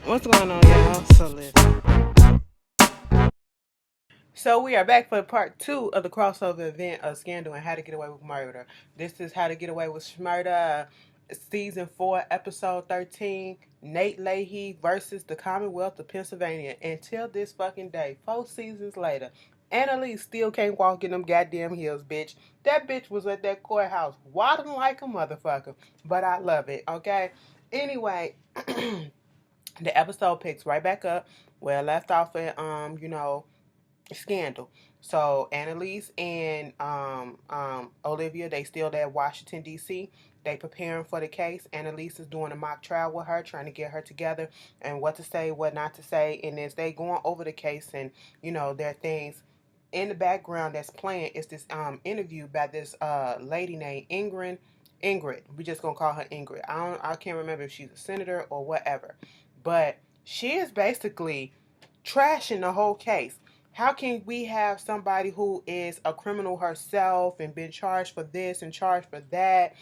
What's going on, y'all? So listen. So we are back for part two of the crossover event of Scandal and How to Get Away with Murder. This is How to Get Away with Murder, season 4, episode 13. Nate Lahey versus the Commonwealth of Pennsylvania. Until this fucking day, 4 seasons later, Annalise still can't walk in them goddamn hills, bitch. That bitch was at that courthouse waddling like a motherfucker. But I love it, okay? Anyway, the episode picks right back up where I left off at Scandal. So Annalise and Olivia, they still there at Washington D.C. They preparing for the case. Annalise is doing a mock trial with her, trying to get her together and what to say, what not to say. And as they going over the case, and there are things in the background that's playing is this interview by this lady named Ingrid. Ingrid. We just gonna call her Ingrid. I can't remember if she's a senator or whatever, but she is basically trashing the whole case. How can we have somebody who is a criminal herself and been charged for this and charged for that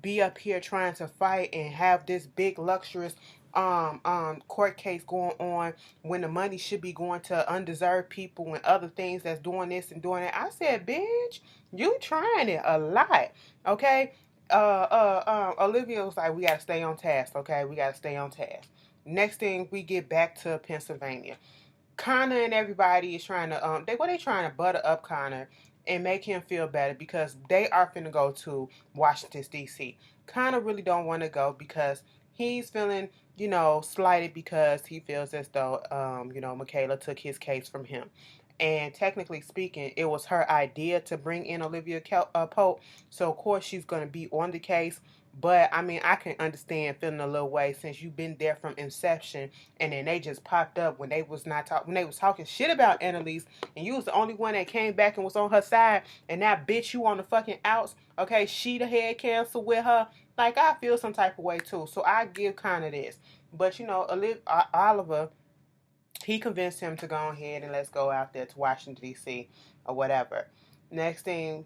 be up here trying to fight and have this big luxurious court case going on when the money should be going to undeserved people and other things that's doing this and doing that? I said, bitch, you trying it a lot, okay? Olivia was like, we gotta stay on task, okay? We gotta stay on task. Next thing, we get back to Pennsylvania. Connor and everybody is trying to they trying to butter up Connor and make him feel better because they are finna go to Washington D.C. Connor really don't want to go because he's feeling slighted because he feels as though Michaela took his case from him. And technically speaking, it was her idea to bring in Olivia Pope. So, of course, she's going to be on the case. But, I mean, I can understand feeling a little way since you've been there from inception. And then they just popped up when they was not when they was talking shit about Annalise. And you was the only one that came back and was on her side. And that bitch you on the fucking outs. Okay, she the head cancel with her. Like, I feel some type of way, too. So, I give kind of this. But, Oliver, he convinced him to go ahead and let's go out there to Washington D.C. or whatever. Next thing,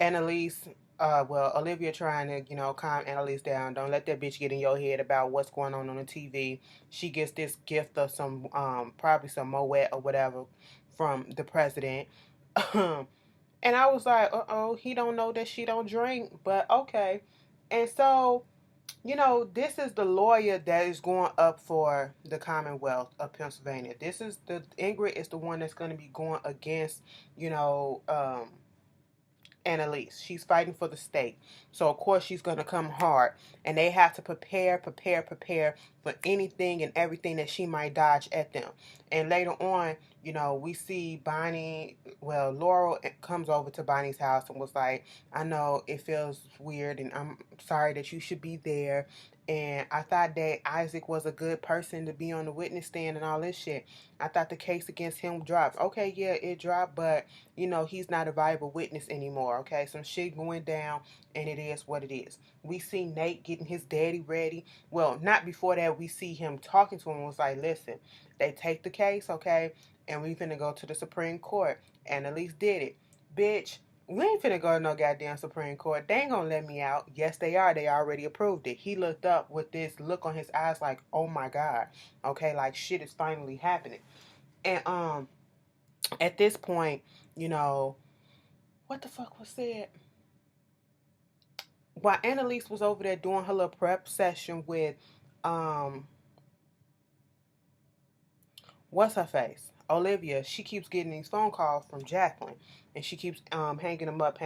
Annalise, Olivia trying to, calm Annalise down. Don't let that bitch get in your head about what's going on the TV. She gets this gift of some, probably some Moet or whatever from the president. And I was like, uh-oh, he don't know that she don't drink, but okay. And so this is the lawyer that is going up for the Commonwealth of Pennsylvania. This is Ingrid is the one that's going to be going against, you know, um, Annalise. She's fighting for the state. So, of course, she's going to come hard. And they have to prepare for anything and everything that she might dodge at them. And later on, we see Bonnie, Laurel comes over to Bonnie's house and was like, I know it feels weird and I'm sorry that you should be there. And I thought that Isaac was a good person to be on the witness stand and all this shit. I thought the case against him dropped. Okay, yeah, it dropped, but he's not a viable witness anymore, okay? Some shit going down, and it is what it is. We see Nate getting his daddy ready. Well, not before that, we see him talking to him and was like, listen, they take the case, okay? And we finna go to the Supreme Court. And at least did it. Bitch, we ain't finna go to no goddamn Supreme Court. They ain't gonna let me out. Yes, they are. They already approved it. He looked up with this look on his eyes like, oh my God. Okay, like shit is finally happening. And at this point, you know, what the fuck was said? While Annalise was over there doing her little prep session with um what's her face? Olivia, she keeps getting these phone calls from Jacqueline and she keeps hanging them up.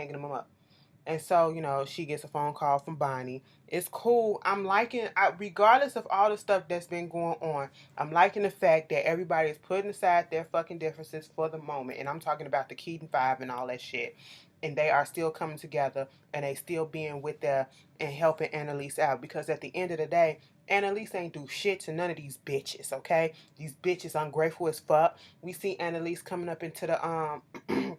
And so, she gets a phone call from Bonnie. It's cool. I'm liking, regardless of all the stuff that's been going on, I'm liking the fact that everybody is putting aside their fucking differences for the moment. And I'm talking about the Keaton Five and all that shit. And they are still coming together and they still being with her and helping Annalise out. Because at the end of the day, Annalise ain't do shit to none of these bitches, okay? These bitches ungrateful as fuck. We see Annalise coming up into the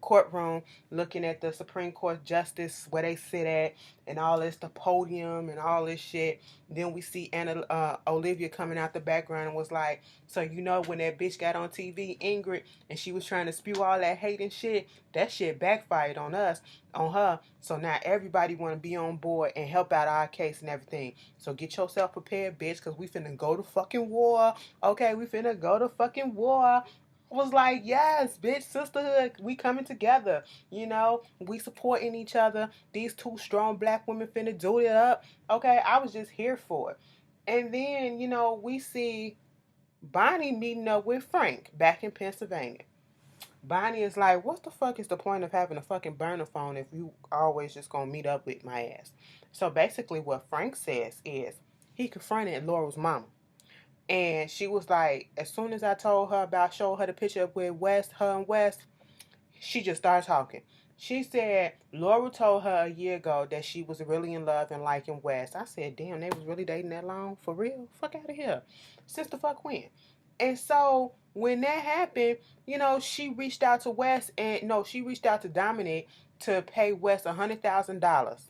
courtroom looking at the Supreme Court justice where they sit at and all this, the podium and all this shit. Then we see Olivia coming out the background and was like, so you know when that bitch got on TV, Ingrid, and she was trying to spew all that hate and shit, that shit backfired on us, on her. So now everybody want to be on board and help out our case and everything. So get yourself prepared, bitch, because we finna go to fucking war. Okay, we finna go to fucking war. Was like, yes, bitch, sisterhood, we coming together. You know, we supporting each other. These two strong black women finna do it up. Okay, I was just here for it. And then, you know, we see Bonnie meeting up with Frank back in Pennsylvania. Bonnie is like, what the fuck is the point of having a fucking burner phone if you always just gonna meet up with my ass? So basically what Frank says is he confronted Laurel's mama. And she was like, as soon as I told her about, showed her the picture with West, her and West, she just started talking. She said Laurel told her a year ago that she was really in love and liking West. I said, damn, they was really dating that long? For real? Fuck out of here. Since the fuck when? And so when that happened, you know, she reached out to West and no, she reached out to Dominic to pay West $100,000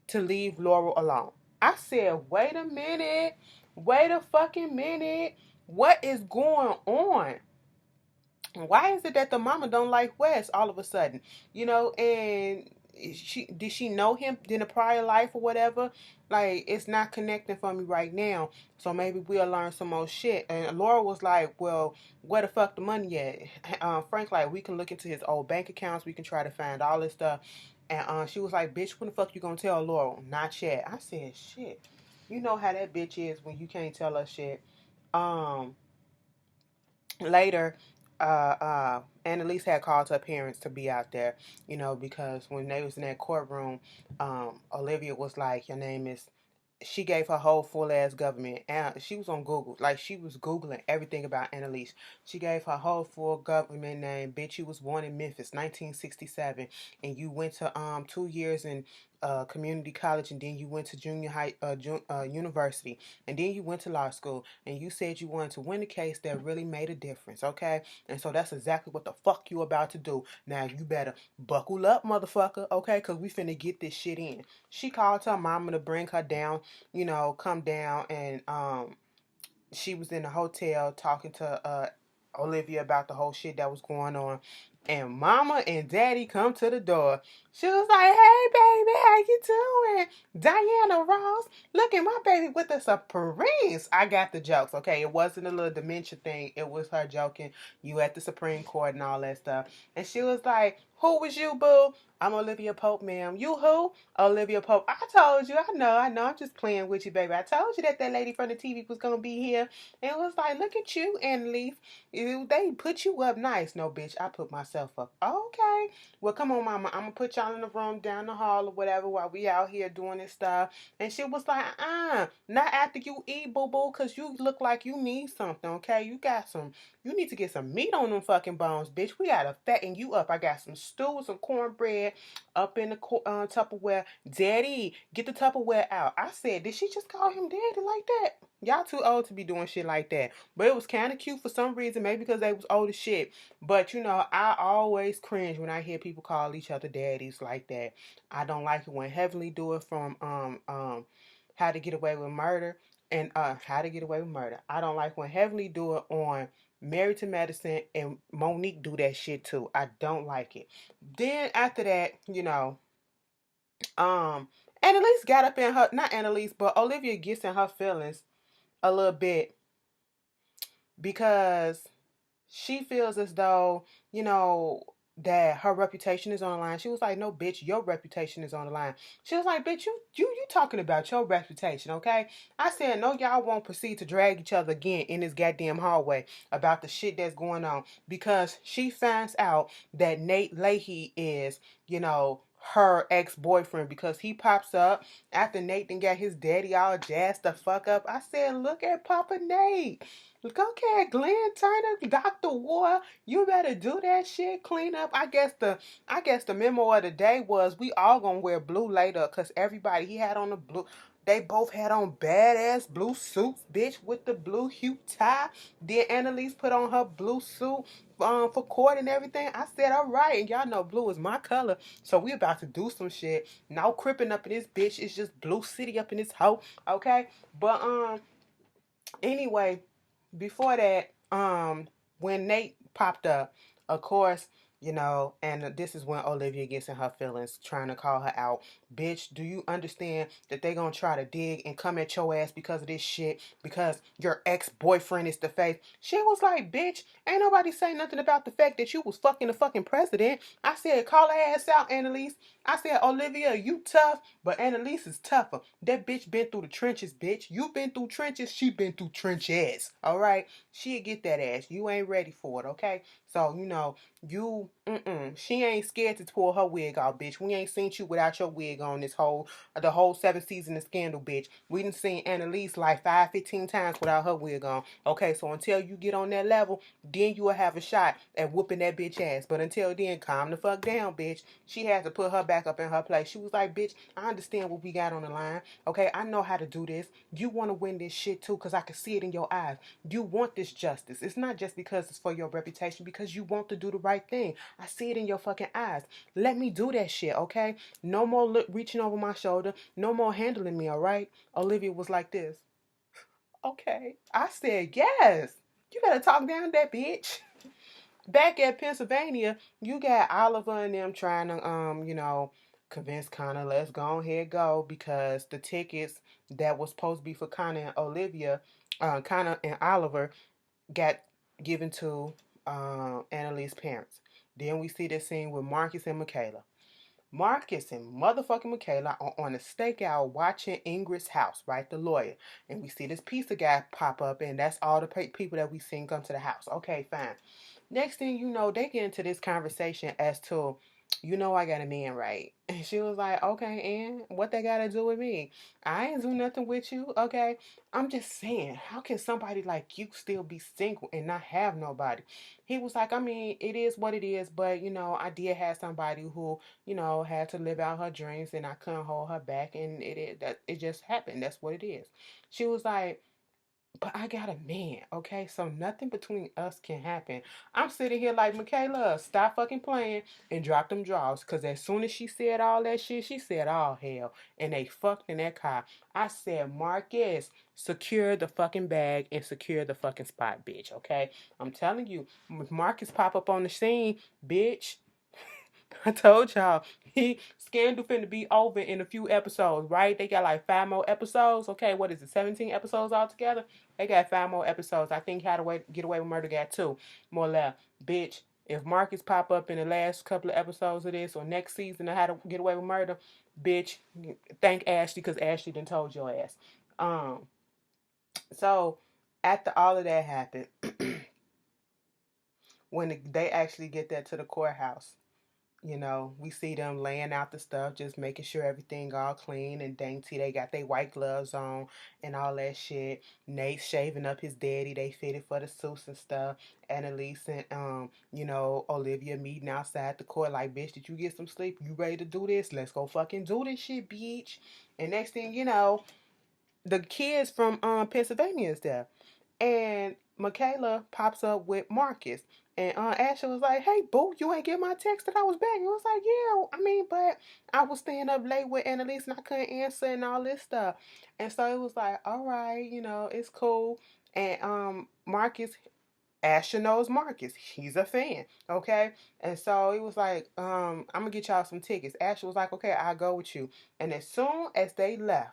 to leave Laurel alone. I said, wait a minute. Wait a fucking minute. What is going on? Why is it that the mama don't like Wes all of a sudden? You know, and did she know him in a prior life or whatever? Like, it's not connecting for me right now. So maybe we'll learn some more shit. And Laura was like, well, where the fuck the money at? Frank, like, we can look into his old bank accounts. We can try to find all this stuff. And she was like, bitch, when the fuck you gonna tell Laura? Not yet. I said, shit. You know how that bitch is when you can't tell her shit. Later, Annalise had called her parents to be out there, you know, because when they was in that courtroom, Olivia was like, your name is, she gave her whole full ass government, and she was on Google, like she was Googling everything about Annalise. She gave her whole full government name. Bitch, you was born in Memphis, 1967, and you went to 2 years in community college, and then you went to junior high university, and then you went to law school, and you said you wanted to win a case that really made a difference, okay? And so that's exactly what the fuck you about to do. Now you better buckle up, motherfucker, okay? Because we finna get this shit in. She called her mama to bring her down, you know, come down, and she was in the hotel talking to Olivia about the whole shit that was going on. And mama and daddy come to the door. She was like, hey, baby, how you doing? Diana Ross, look at my baby with the Supremes. I got the jokes, okay? It wasn't a little dementia thing. It was her joking, you at the Supreme Court and all that stuff. And she was like, who was you, boo? I'm Olivia Pope, ma'am. You who? Olivia Pope. I told you. I know. I'm just playing with you, baby. I told you that lady from the TV was going to be here. And it was like, look at you, Annalise. They put you up nice. No, bitch, I put myself up. Okay. Well, come on, mama. I'm going to put y'all in the room down the hall or whatever while we out here doing this stuff. And she was like, not after you eat, boo-boo, because you look like you need something, okay? You need to get some meat on them fucking bones, bitch. We got to fatten you up. I got some stew, some cornbread up in the Tupperware. Daddy, get the Tupperware out. I said, did she just call him daddy like that? Y'all too old to be doing shit like that. But it was kind of cute for some reason, maybe because they was old as shit. But, you know, I always cringe when I hear people call each other daddies like that. I don't like it when Heavenly do it from How to Get Away with Murder and How to Get Away with Murder. I don't like when Heavenly do it on Married to Medicine, and Monique do that shit too. I don't like it. Then after that, you know, Annalise got up in her, not Annalise, but Olivia gets in her feelings a little bit because she feels as though, you know, that her reputation is on the line. She was like, no, bitch, your reputation is on the line. She was like, bitch, you talking about your reputation, okay? I said, no, y'all won't proceed to drag each other again in this goddamn hallway about the shit that's going on, because she finds out that Nate Lahey is, you know, her ex-boyfriend, because he pops up after Nate done got his daddy all jazzed the fuck up. I said, look at Papa Nate. Look, okay, Glenn Turner, Dr. War, you better do that shit, clean up. I guess the memo of the day was we all gonna wear blue later, cause everybody, he had on the blue. They both had on badass blue suits, bitch, with the blue hue tie. Then Annalise put on her blue suit for court and everything. I said, all right, and y'all know blue is my color, so we about to do some shit. No cripping up in this bitch. It's just Blue City up in this hoe, okay? But anyway, before that, when Nate popped up, of course, and this is when Olivia gets in her feelings, trying to call her out. Bitch, do you understand that they gonna try to dig and come at your ass because of this shit? Because your ex-boyfriend is the face. She was like, bitch, ain't nobody say nothing about the fact that you was fucking the fucking president. I said, call her ass out, Annalise. I said, Olivia, you tough, but Annalise is tougher. That bitch been through the trenches, bitch. You been through trenches, she been through trenches. All right? She'll get that ass. You ain't ready for it, okay? So, she ain't scared to pull her wig off, bitch. We ain't seen you without your wig on the whole 7th season of Scandal, bitch. We done seen Annalise like 15 times without her wig on. Okay, so until you get on that level, then you will have a shot at whooping that bitch ass. But until then, calm the fuck down, bitch. She had to put her back up in her place. She was like, bitch, I understand what we got on the line. Okay, I know how to do this. You want to win this shit too, because I can see it in your eyes. You want this justice. It's not just because it's for your reputation, because you want to do the right thing. I see it in your fucking eyes. Let me do that shit, okay? No more reaching over my shoulder. No more handling me, all right? Olivia was like this. Okay. I said, yes. You better talk down that bitch. Back at Pennsylvania, you got Oliver and them trying to, convince Connor, let's go ahead go, because the tickets that was supposed to be for Connor and Olivia, Connor and Oliver, got given to Annalise's parents. Then we see this scene with Marcus and Michaela. Marcus and motherfucking Michaela are on a stakeout watching Ingrid's house, right? The lawyer. And we see this pizza guy pop up, and that's all the people that we seen come to the house. Okay, fine. Next thing you know, they get into this conversation as to, I got a man, right? And she was like, okay, and what they got to do with me? I ain't do nothing with you, okay? I'm just saying, how can somebody like you still be single and not have nobody? He was like, I mean, it is what it is, but, I did have somebody who, had to live out her dreams, and I couldn't hold her back, and it just happened. That's what it is. She was like, but I got a man, okay? So nothing between us can happen. I'm sitting here like, Michaela, stop fucking playing and drop them draws. Because as soon as she said all that shit, she said, all hell. And they fucked in that car. I said, Marcus, secure the fucking bag and secure the fucking spot, bitch, okay? I'm telling you, if Marcus pop up on the scene, bitch, I told y'all, Scandal finna be over in a few episodes, right? They got like 5 more episodes. Okay, what is it, 17 episodes altogether? They got 5 more episodes. I think How to Get Away with Murder got 2, more or less. Bitch, if Marcus pop up in the last couple of episodes of this or next season of How to Get Away with Murder, bitch, thank Ashley, because Ashley done told your ass. So after all of that happened, when they actually get that to the courthouse, we see them laying out the stuff, just making sure everything all clean and dainty. They got their white gloves on and all that shit. Nate shaving up his daddy. They fitted for the suits and stuff. Annalise and Olivia meeting outside the court like, bitch, did you get some sleep? You ready to do this? Let's go fucking do this shit, bitch. And next thing you know, the kids from Pennsylvania is there. And Michaela pops up with Marcus. And Ashley was like, hey, boo, you ain't get my text that I was back. He was like, yeah, I mean, but I was staying up late with Annalise and I couldn't answer and all this stuff. And so it was like, all right, it's cool. And Marcus, Ashley knows Marcus. He's a fan, okay? And so it was like, I'm going to get y'all some tickets. Ashley was like, okay, I'll go with you. And as soon as they left,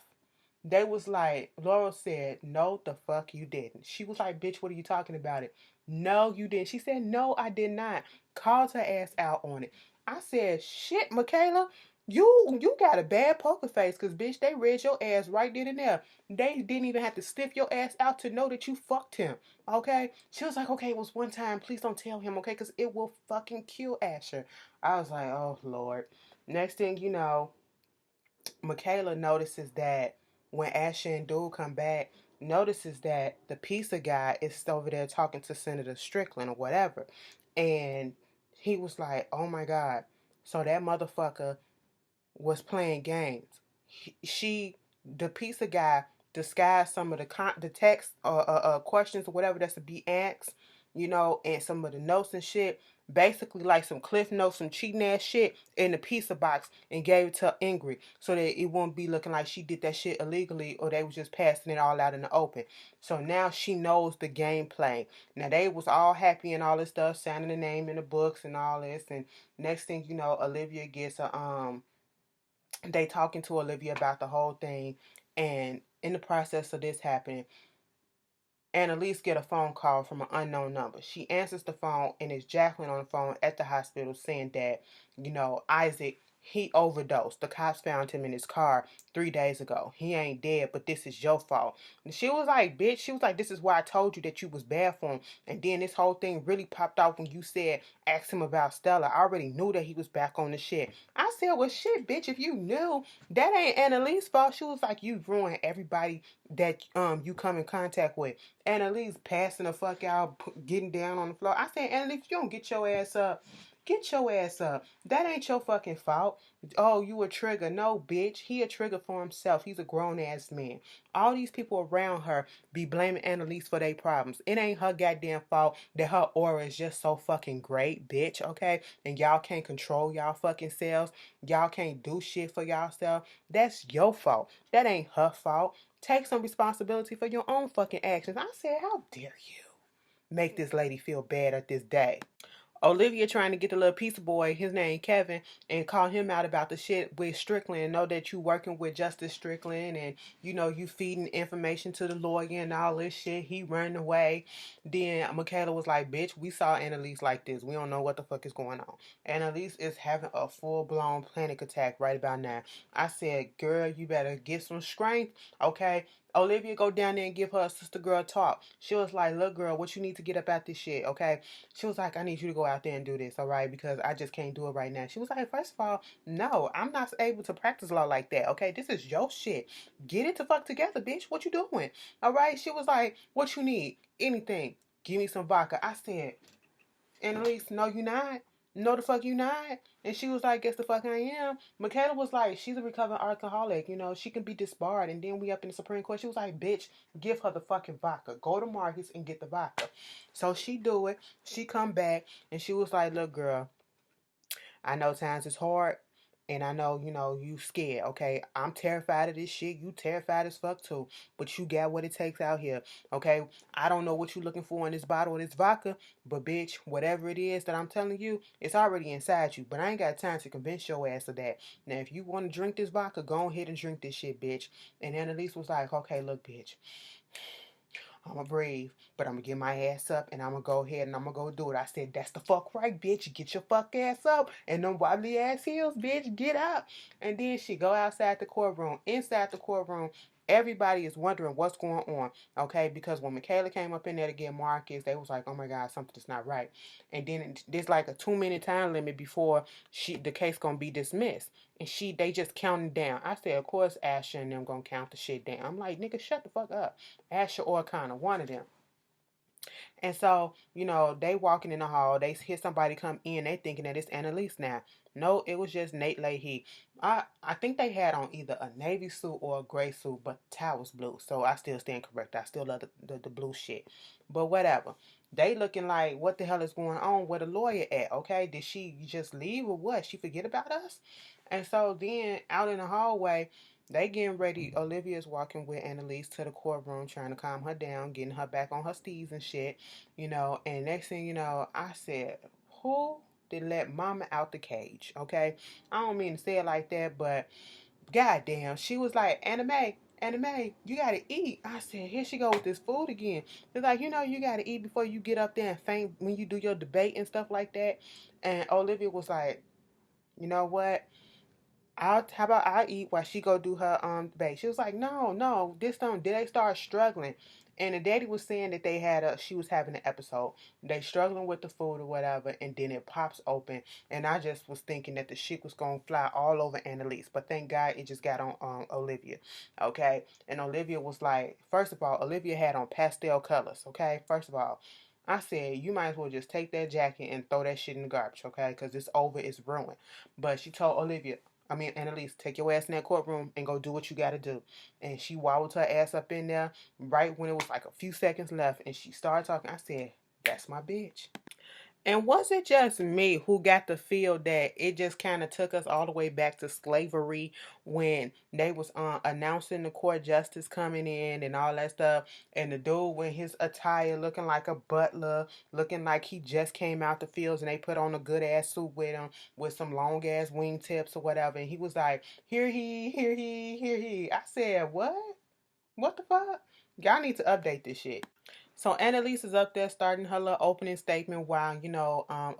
they was like, Laurel said, no, the fuck you didn't. She was like, bitch, what are you talking about it? No, you didn't. She said, no, I did not. Called her ass out on it. I said, shit, Michaela, you got a bad poker face, because, bitch, they read your ass right then and there. They didn't even have to sniff your ass out to know that you fucked him, okay? She was like, okay, it was one time. Please don't tell him, okay? Because it will fucking kill Asher. I was like, oh, Lord. Next thing you know, Michaela notices that when Asher and Dude come back, notices that the pizza guy is over there talking to Senator Strickland or whatever. And he was like, oh my God. So that motherfucker was playing games. She the pizza guy disguised some of the text questions or whatever that's to be asked, and some of the notes and shit. Basically, like some cliff notes, some cheating ass shit in the pizza box, and gave it to Ingrid so that it won't be looking like she did that shit illegally or they was just passing it all out in the open. So now she knows the gameplay. Now they was all happy and all this stuff, signing the name in the books and all this. And next thing you know, Olivia gets a they talking to Olivia about the whole thing, and in the process of this happening, Annalise get a phone call from an unknown number. She answers the phone, and it's Jacqueline on the phone at the hospital saying that, Isaac, he overdosed. The cops found him in his car 3 days ago. He ain't dead, but this is your fault. And she was like, bitch, she was like, this is why I told you that you was bad for him. And then this whole thing really popped off when you said, ask him about Stella. I already knew that he was back on the shit. I said, well, shit, bitch, if you knew, that ain't Annalise's fault. She was like, you ruined everybody that you come in contact with. Annalise passing the fuck out, getting down on the floor. I said, Annalise, you don't get your ass up. Get your ass up. That ain't your fucking fault. Oh, you a trigger. No, bitch. He a trigger for himself. He's a grown-ass man. All these people around her be blaming Annalise for their problems. It ain't her goddamn fault that her aura is just so fucking great, bitch, okay? And y'all can't control y'all fucking selves. Y'all can't do shit for y'allself. That's your fault. That ain't her fault. Take some responsibility for your own fucking actions. I said, how dare you make this lady feel bad at this day? Olivia trying to get the little pizza boy, his name Kevin, and call him out about the shit with Strickland and know that you working with Justice Strickland and you feeding information to the lawyer and all this shit. He running away. Then Michaela was like, bitch, we saw Annalise like this. We don't know what the fuck is going on. Annalise is having a full-blown panic attack right about now. I said, girl, you better get some strength, okay? Olivia go down there and give her a sister girl talk. She was like, look girl, what you need to get up out this shit, okay? She was like, I need you to go out there and do this, all right? Because I just can't do it right now. She was like, first of all, no, I'm not able to practice law like that, okay? This is your shit. Get it to fuck together, bitch. What you doing? All right? She was like, what you need? Anything. Give me some vodka. I said, Annalise, no, you not. No, the fuck you not. And she was like, guess the fuck I am. Michaela was like, she's a recovering alcoholic. She can be disbarred. And then we up in the Supreme Court. She was like, bitch, give her the fucking vodka. Go to Marcus and get the vodka. So she do it. She come back and she was like, look, girl, I know times is hard. And I know, you scared, okay? I'm terrified of this shit. You terrified as fuck too. But you got what it takes out here, okay? I don't know what you looking for in this bottle of this vodka, but bitch, whatever it is that I'm telling you, it's already inside you. But I ain't got time to convince your ass of that. Now, if you want to drink this vodka, go ahead and drink this shit, bitch. And Annalise was like, okay, look, bitch. I'm going to breathe, but I'm going to get my ass up and I'm going to go ahead and I'm going to go do it. I said, that's the fuck right, bitch. Get your fuck ass up and them wobbly ass heels, bitch. Get up. And then she go outside the courtroom. Inside the courtroom, everybody is wondering what's going on, okay? Because when Michaela came up in there to get Marcus, they was like, oh my God, something's not right. And then there's like a 2-minute time limit before the case going to be dismissed. And they just counting down. I said, of course, Asher and them gonna count the shit down. I'm like, nigga, shut the fuck up. Asher or Connor, one of them. And so, they walking in the hall, they hear somebody come in, they thinking that it's Annalise now. No, it was just Nate Lahey. I think they had on either a navy suit or a gray suit, but the tie was blue. So I still stand correct. I still love the blue shit. But whatever. They looking like, what the hell is going on? Where the lawyer at? Okay, did she just leave or what? She forget about us? And so then out in the hallway, they getting ready. Olivia's walking with Annalise to the courtroom, trying to calm her down, getting her back on her steez and shit, And next thing you know, I said, who did let mama out the cage? Okay, I don't mean to say it like that, but goddamn, she was like, Anime, you gotta eat. I said, here she go with this food again. It's like, you gotta eat before you get up there and faint when you do your debate and stuff like that. And Olivia was like, you know what? How about I eat while she go do her debate? She was like, no, this don't. Did they start struggling? And the daddy was saying that she was having an episode. They struggling with the food or whatever, and then it pops open. And I just was thinking that the shit was gonna fly all over Annalise, but thank God it just got on Olivia, okay? And Olivia was like, first of all, Olivia had on pastel colors, okay? First of all, I said, you might as well just take that jacket and throw that shit in the garbage, okay? Because it's over, it's ruined. But she told Olivia, Annalise, take your ass in that courtroom and go do what you gotta do. And she wobbled her ass up in there right when it was like a few seconds left, and she started talking. I said, "That's my bitch." And was it just me who got the feel that it just kind of took us all the way back to slavery when they was announcing the court justice coming in and all that stuff, and the dude with his attire looking like a butler, looking like he just came out the fields, and they put on a good ass suit with him with some long ass wingtips or whatever, and he was like, "Here he, here he, here he." I said, "What? What the fuck? Y'all need to update this shit." So Annalise is up there starting her little opening statement while,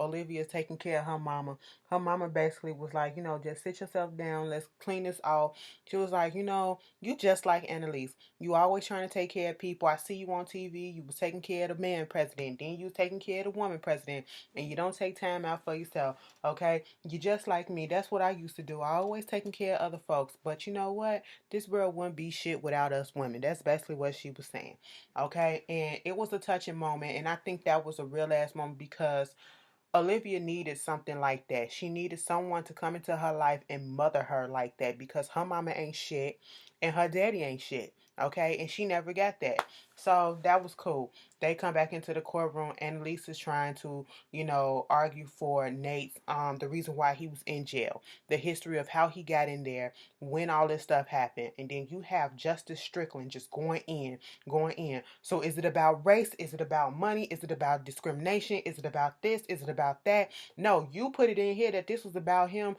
Olivia is taking care of her mama. Her mama basically was like, just sit yourself down. Let's clean this off. She was like, you just like Annalise. You always trying to take care of people. I see you on TV. You was taking care of the man president. Then you was taking care of the woman president. And you don't take time out for yourself. Okay? You just like me. That's what I used to do. I always taking care of other folks. But you know what? This world wouldn't be shit without us women. That's basically what she was saying. Okay, and it was a touching moment, and I think that was a real ass moment because Olivia needed something like that. She needed someone to come into her life and mother her like that because her mama ain't shit and her daddy ain't shit. Okay, and she never got that. So that was cool. They come back into the courtroom and Lisa's trying to, argue for Nate's the reason why he was in jail, the history of how he got in there, when all this stuff happened, and then you have Justice Strickland just going in, going in. So is it about race? Is it about money? Is it about discrimination? Is it about this? Is it about that? No, you put it in here that this was about him,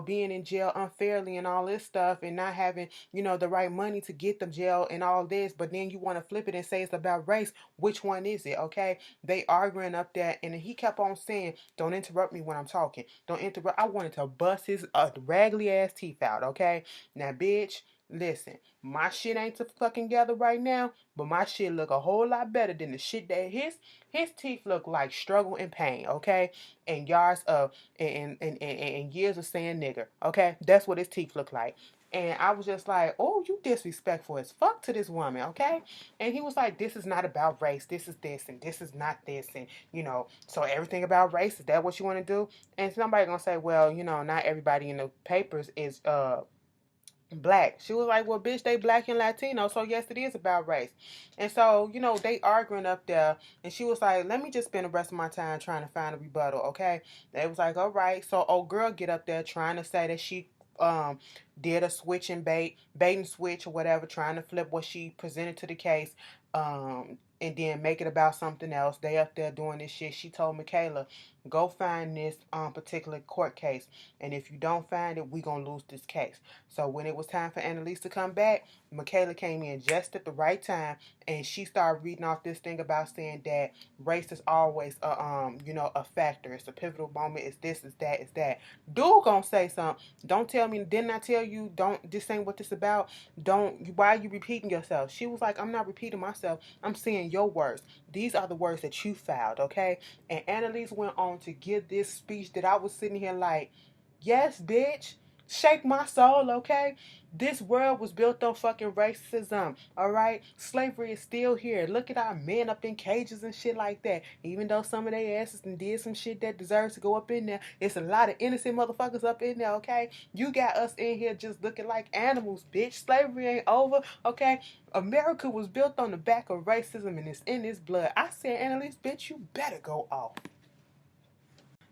being in jail unfairly and all this stuff and not having, the right money to get the jail and all this, but then you want to flip it and say it's about race. Which one is it? Okay, they arguing up there, and he kept on saying, "Don't interrupt me when I'm talking. Don't interrupt." I wanted to bust his raggedy ass teeth out. Okay, now bitch, listen, my shit ain't fucking together right now, but my shit look a whole lot better than the shit that his teeth look like struggle and pain. Okay, and yards of and years of saying nigger. Okay, that's what his teeth look like. And I was just like, "Oh, you disrespectful as fuck to this woman, okay?" And he was like, "This is not about race. This is this, and this is not this, and so everything about race, is that what you want to do?" And somebody gonna say, "Well, not everybody in the papers is black." She was like, "Well, bitch, they black and Latino, so yes, it is about race." And so, they arguing up there, and she was like, "Let me just spend the rest of my time trying to find a rebuttal, okay?" They was like, "All right." So old girl get up there trying to say that she um did a switch and bait and switch or whatever, trying to flip what she presented to the case, and then make it about something else. They up there doing this shit. She told Michaela, "Go find this particular court case, and if you don't find it, we gonna lose this case." So when it was time for Annalise to come back, Michaela came in just at the right time, and she started reading off this thing about saying that race is always a factor. It's a pivotal moment. It's this, it's that, it's that. Dude gonna say something. Don't tell me. Didn't I tell you? Don't. This ain't what this about. Don't. Why are you repeating yourself? She was like, "I'm not repeating myself. I'm saying your words. These are the words that you filed, okay?" And Annalise went on to give this speech that I was sitting here like, "Yes, bitch. Shake my soul, okay? This world was built on fucking racism, all right? Slavery is still here. Look at our men up in cages and shit like that. Even though some of their asses did some shit that deserves to go up in there, it's a lot of innocent motherfuckers up in there, okay? You got us in here just looking like animals, bitch. Slavery ain't over, okay? America was built on the back of racism and it's in its blood." I said, "Annalise, bitch, you better go off."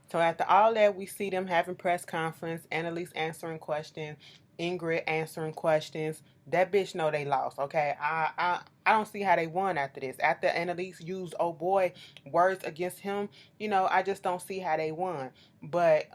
So after all that, we see them having press conference, Annalise answering questions, Ingrid answering questions. That bitch know they lost, okay? I don't see how they won after this. After Annalise used oh boy words against him, I just don't see how they won. But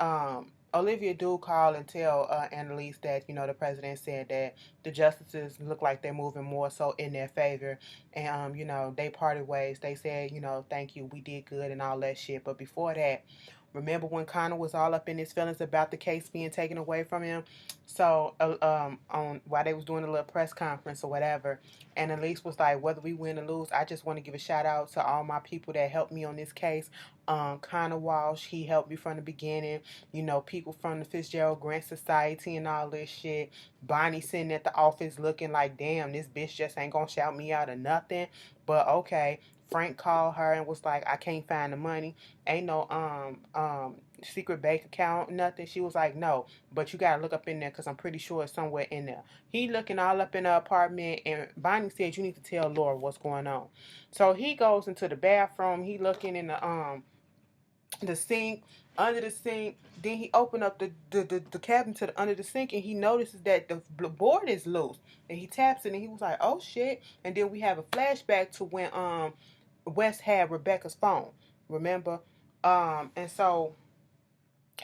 Olivia do call and tell Annalise that, the president said that the justices look like they're moving more so in their favor. And, they parted ways. They said, "Thank you, we did good," and all that shit. But before that, remember when Connor was all up in his feelings about the case being taken away from him? So, on while they was doing a little press conference or whatever, and Elise was like, "Whether we win or lose, I just want to give a shout out to all my people that helped me on this case. Connor Walsh, he helped me from the beginning. People from the Fitzgerald Grant Society and all this shit. Bonnie sitting at the office looking like, damn, this bitch just ain't gonna shout me out or nothing. But okay." Frank called her and was like, "I can't find the money. Ain't no secret bank account, nothing. She was like, no, but you gotta look up in there because I'm pretty sure it's somewhere in there. He looking all up in the apartment, and Bonnie said, you need to tell Laura what's going on. So he goes into the bathroom. He looking in the sink, under the sink. Then he opened up the cabinet to the under the sink, and he notices that the board is loose. And he taps it, and he was like, oh shit. And then we have a flashback to when West had Rebecca's phone. Remember? And so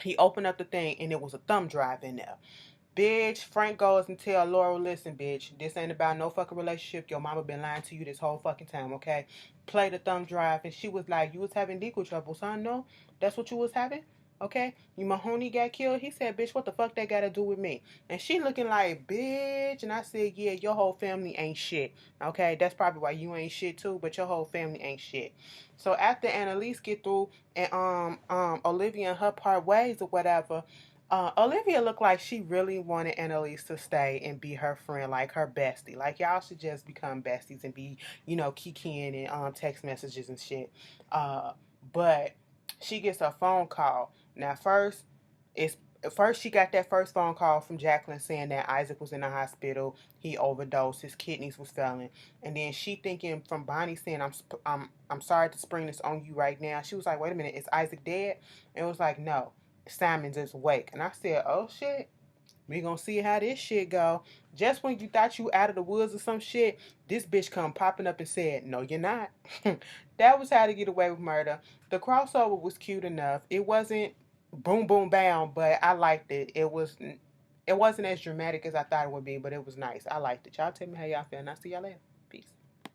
he opened up the thing, and there was a thumb drive in there. Bitch, Frank goes and tell Laura, listen, bitch, this ain't about no fucking relationship. Your mama been lying to you this whole fucking time, okay? Play the thumb drive. And she was like, you was having legal trouble, son? No? That's what you was having? Okay? You Mahoney got killed? He said, bitch, what the fuck that got to do with me? And she looking like, bitch. And I said, yeah, your whole family ain't shit. Okay? That's probably why you ain't shit too, but your whole family ain't shit. So after Annalise get through and Olivia and her part ways or whatever, Olivia looked like she really wanted Annalise to stay and be her friend, like her bestie. Like, y'all should just become besties and be, kikiing and text messages and shit. But she gets a phone call. Now, first she got that first phone call from Jacqueline saying that Isaac was in the hospital. He overdosed. His kidneys was failing. And then she thinking from Bonnie saying, I'm sorry to spring this on you right now. She was like, wait a minute, is Isaac dead? And it was like, no. Simon's is awake. And I said, oh shit, we gonna see how this shit go. Just when you thought you out of the woods or some shit, this bitch come popping up and said, no, you're not. That was How to Get Away with Murder. The crossover was cute enough. It wasn't boom boom bam, but I liked it. It wasn't as dramatic as I thought it would be, but it was nice. I liked it. Y'all tell me how y'all feel, and I'll see y'all later.